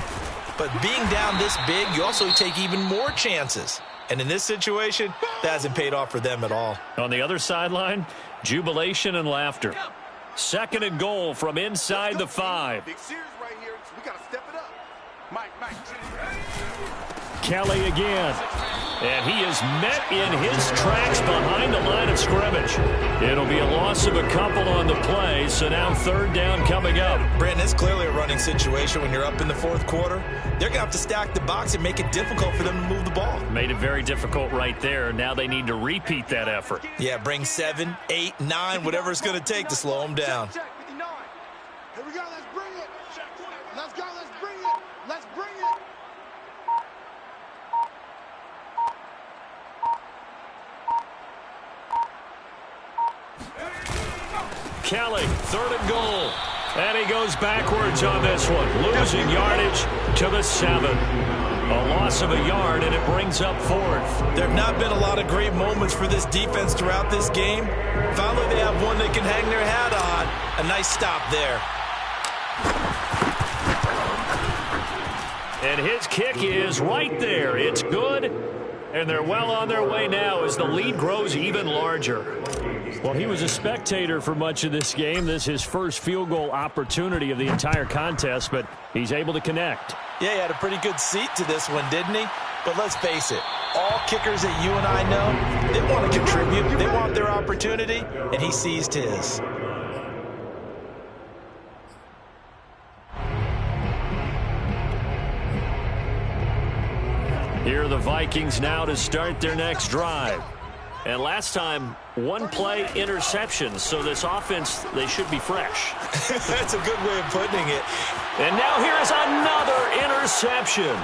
But being down this big, you also take even more chances. And in this situation, that hasn't paid off for them at all. On the other sideline, jubilation and laughter. Second and goal from inside the 5. Big series right here. We got to step it up. Mike. Kelly again. And he is met in his tracks behind the line of scrimmage. It'll be a loss of a couple on the play, so now third down coming up. Brandon, it's clearly a running situation when you're up in the fourth quarter. They're going to have to stack the box and make it difficult for them to move the ball. Made it very difficult right there. Now they need to repeat that effort. Yeah, bring 7, 8, 9, whatever it's going to take to slow them down. Check, 59. Here we go. Let's bring it. Let's go. Let's bring it. Let's bring it. Kelly, third and goal. And he goes backwards on this one, losing yardage to the 7. A loss of a yard, and it brings up fourth. There have not been a lot of great moments for this defense throughout this game. Finally, they have one they can hang their hat on. A nice stop there. And his kick is right there. It's good, and they're well on their way now as the lead grows even larger. Well, he was a spectator for much of this game. This is his first field goal opportunity of the entire contest, but he's able to connect. Yeah, he had a pretty good seat to this one, didn't he? But let's face it, all kickers that you and I know, they want to contribute. They want their opportunity, and he seized his. Here are the Vikings now to start their next drive. And last time, one play interception, so this offense, they should be fresh. That's a good way of putting it. And now here is another interception.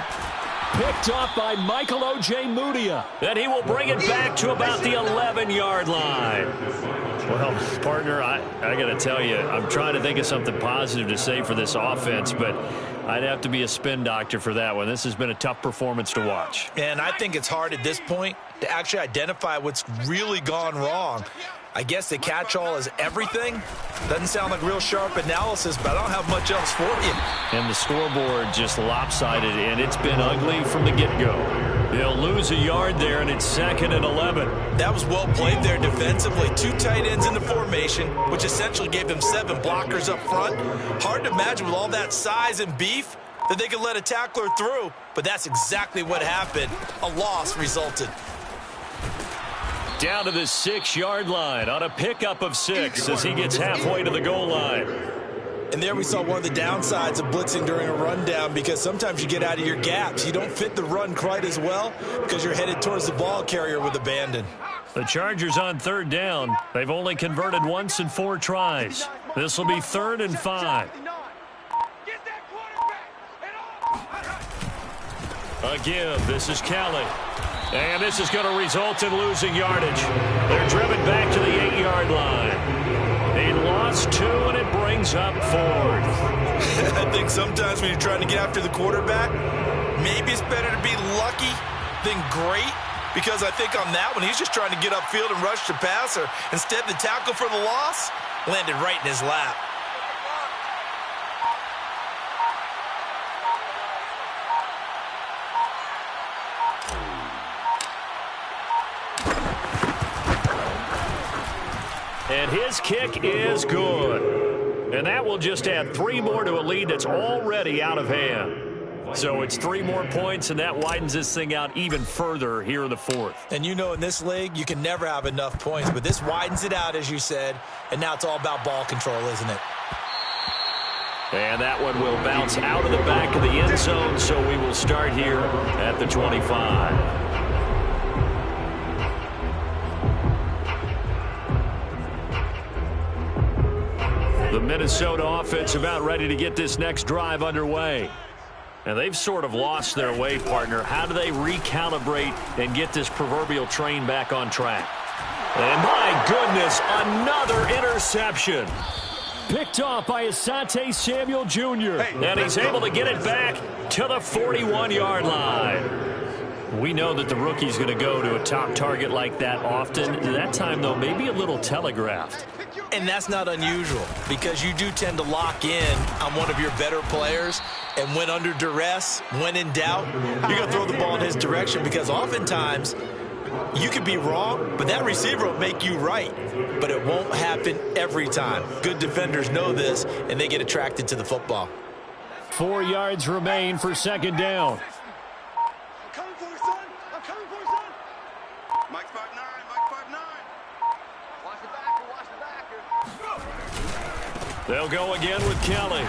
Picked up by Michael O.J. Mudia. And he will bring it back to about the 11-yard line. Well, partner, I got to tell you, I'm trying to think of something positive to say for this offense, but I'd have to be a spin doctor for that one. This has been a tough performance to watch. And I think it's hard at this point to actually identify what's really gone wrong. I guess the catch-all is everything. Doesn't sound like real sharp analysis, but I don't have much else for you. And the scoreboard just lopsided, and it's been ugly from the get-go. They'll lose a yard there, and it's 2nd and 11. That was well played there defensively. 2 tight ends in the formation, which essentially gave them 7 blockers up front. Hard to imagine with all that size and beef that they could let a tackler through, but that's exactly what happened. A loss resulted. Down to the 6-yard line on a pickup of 6 as he gets halfway to the goal line. And there we saw one of the downsides of blitzing during a rundown, because sometimes you get out of your gaps. You don't fit the run quite as well because you're headed towards the ball carrier with abandon. The Chargers on 3rd down. They've only converted once in 4 tries. This will be 3rd and 5. Again, this is Kelly. And this is going to result in losing yardage. They're driven back to the 8-yard line. They lost 2, and it brings up 4th. I think sometimes when you're trying to get after the quarterback, maybe it's better to be lucky than great, because I think on that one, he's just trying to get upfield and rush the passer. Instead, the tackle for the loss landed right in his lap. And his kick is good. And that will just add 3 more to a lead that's already out of hand. So it's 3 more points, and that widens this thing out even further here in the 4th. And you know, in this league, you can never have enough points, but this widens it out, as you said, and now it's all about ball control, isn't it? And that one will bounce out of the back of the end zone, so we will start here at the 25. The Minnesota offense about ready to get this next drive underway. And they've sort of lost their way, partner. How do they recalibrate and get this proverbial train back on track? And my goodness, another interception. Picked off by Asante Samuel Jr. And he's able to get it back to the 41-yard line. We know that the rookie's going to go to a top target like that often. That time, though, maybe a little telegraphed. And that's not unusual, because you do tend to lock in on one of your better players, and when under duress, when in doubt, you're going to throw the ball in his direction, because oftentimes you could be wrong, but that receiver will make you right. But it won't happen every time. Good defenders know this, and they get attracted to the football. 4 yards remain for 2nd down. I'm coming for you, son. I'm coming for you, son. Mike 5'9", Mike 5'9". Watch the backer, watch the backer. They'll go again with Kelly.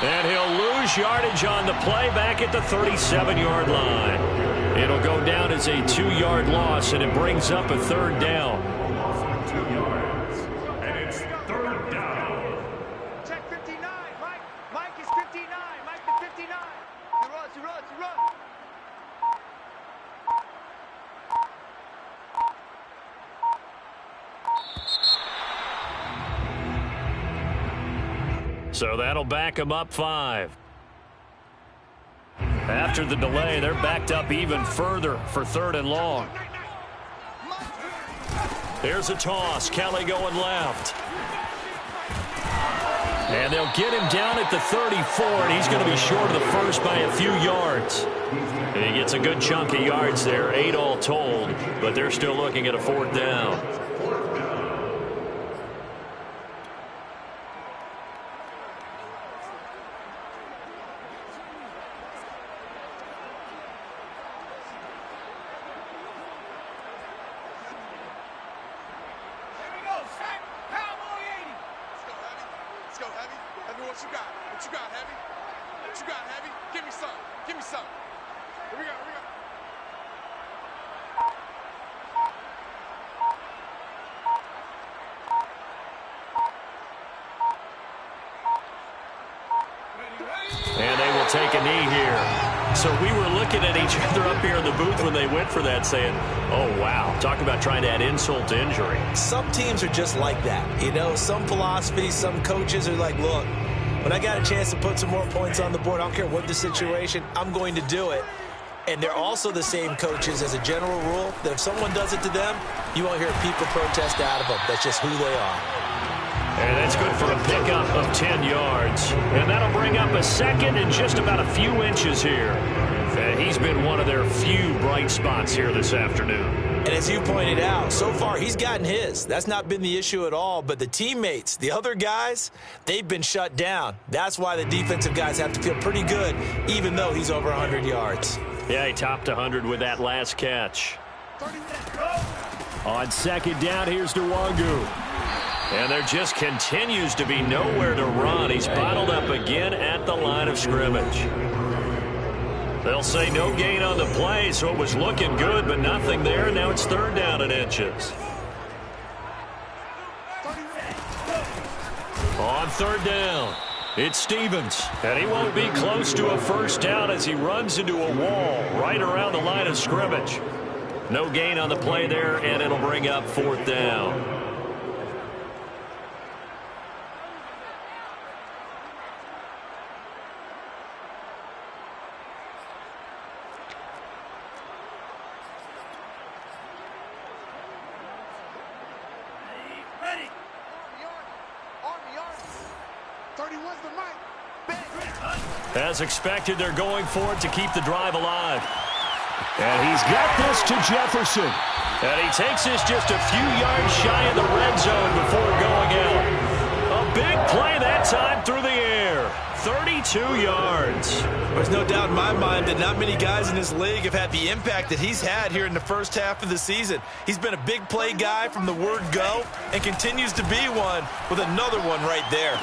And he'll lose yardage on the play back at the 37-yard line. It'll go down as a 2-yard loss, and it brings up a 3rd down. 2 yards, and it's 3rd down. Check 59, Mike. Mike is 59. Mike the 59. He runs, he runs, he runs. So that'll back them up 5. After the delay, they're backed up even further for 3rd and long. Here's a toss. Kelly going left. And they'll get him down at the 34, and he's going to be short of the first by a few yards. And he gets a good chunk of yards there, 8 all told, but they're still looking at a 4th down. What you got? What you got, Heavy? What you got, Heavy? Give me some. Give me some. Here we go. Here we go. And they will take a knee here. So we were looking at each other up here in the booth when they went for that, saying, oh, wow, talk about trying to add insult to injury. Some teams are just like that. You know, some philosophies, some coaches are like, look, when I got a chance to put some more points on the board, I don't care what the situation, I'm going to do it. And they're also the same coaches as a general rule that if someone does it to them, you won't hear a peep of protest out of them. That's just who they are. And that's good for a pickup of 10 yards. And that'll bring up a second and just about a few inches here. And he's been one of their few bright spots here this afternoon. And as you pointed out, so far he's gotten his. That's not been the issue at all. But the teammates, the other guys, they've been shut down. That's why the defensive guys have to feel pretty good, even though he's over 100 yards. Yeah, he topped 100 with that last catch. On second down, here's Nwangu. And there just continues to be nowhere to run. He's bottled up again at the line of scrimmage. They'll say no gain on the play, so it was looking good, but nothing there. Now it's third down and inches. On third down, it's Stevens. And he won't be close to a first down as he runs into a wall right around the line of scrimmage. No gain on the play there, and it'll bring up fourth down. As expected, they're going for it to keep the drive alive. And he's got this to Jefferson. And he takes this just a few yards shy of the red zone before going out. A big play that time through the air. 32 yards. There's no doubt in my mind that not many guys in this league have had the impact that he's had here in the first half of the season. He's been a big play guy from the word go and continues to be one with another one right there.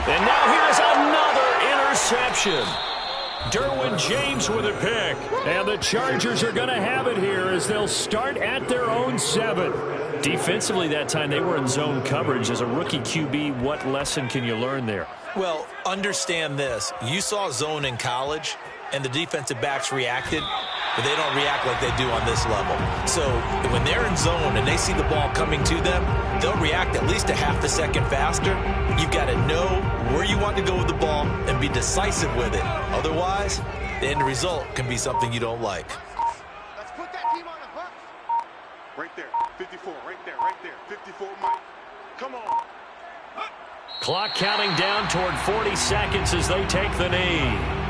And now here's another interception. Derwin James with a pick. And the Chargers are going to have it here as they'll start at their own 7. Defensively that time they were in zone coverage. As a rookie QB, what lesson can you learn there? Well, understand this. You saw zone in college, and the defensive backs reacted, but they don't react like they do on this level. So when they're in zone and they see the ball coming to them, they'll react at least a half a second faster. You've got to know where you want to go with the ball and be decisive with it. Otherwise, the end result can be something you don't like. Let's put that team on the bus. Right there, 54, right there, 54, Mike. Come on. Clock counting down toward 40 seconds as they take the knee.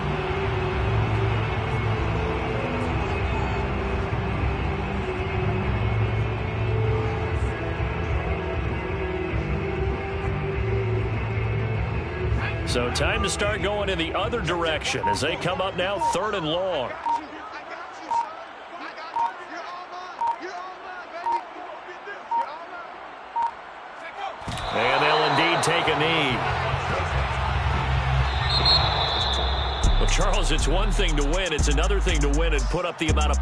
So time to start going in the other direction as they come up now third and long. And they'll indeed take a knee. Well, Charles, it's one thing to win. It's another thing to win and put up the amount of